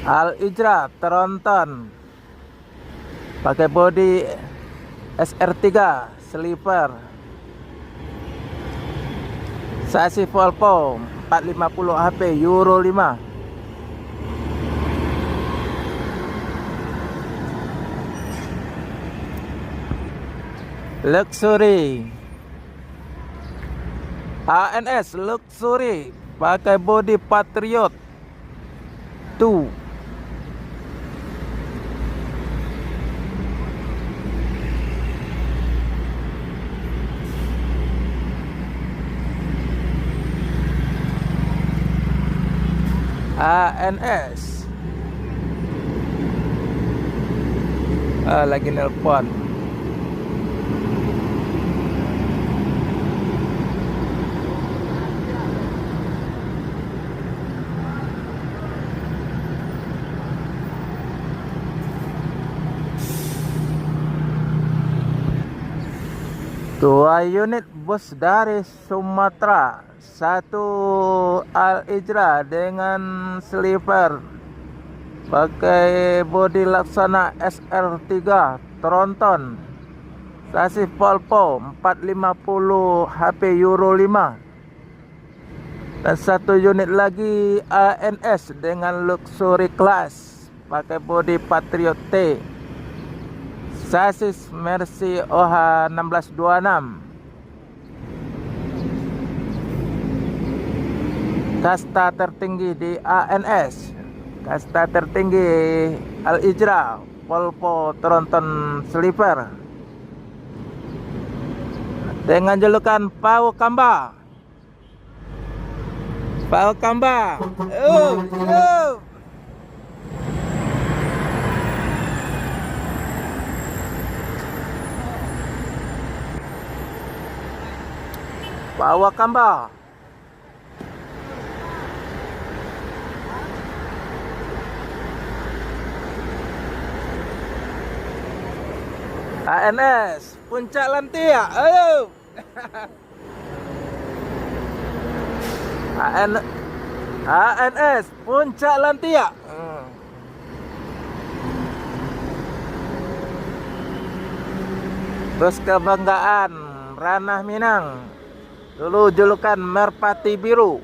Al Ijra Tronton pakai bodi SR3 sleeper, sasis Volvo 450 HP Euro 5. Luxury ANS Luxury pakai bodi Patriot 2. ANS lagi nelpon. Dua unit bus dari Sumatera, satu Al Ijra dengan sleeper pakai bodi Laksana SR3 Tronton, sasis Volvo 450 HP Euro 5, dan satu unit lagi ANS dengan Luxury Class pakai bodi Patriot T, sasis Mercy OH 1626. Kasta tertinggi di ANS, kasta tertinggi Al Ijra Volvo Tronton sleeper dengan julukan Pau Kamba. Pau Kamba. Pau Kamba. ANS Puncak Lantia. ANS Puncak Lantia. Bus kebanggaan Ranah Minang, dulu julukan Merpati Biru.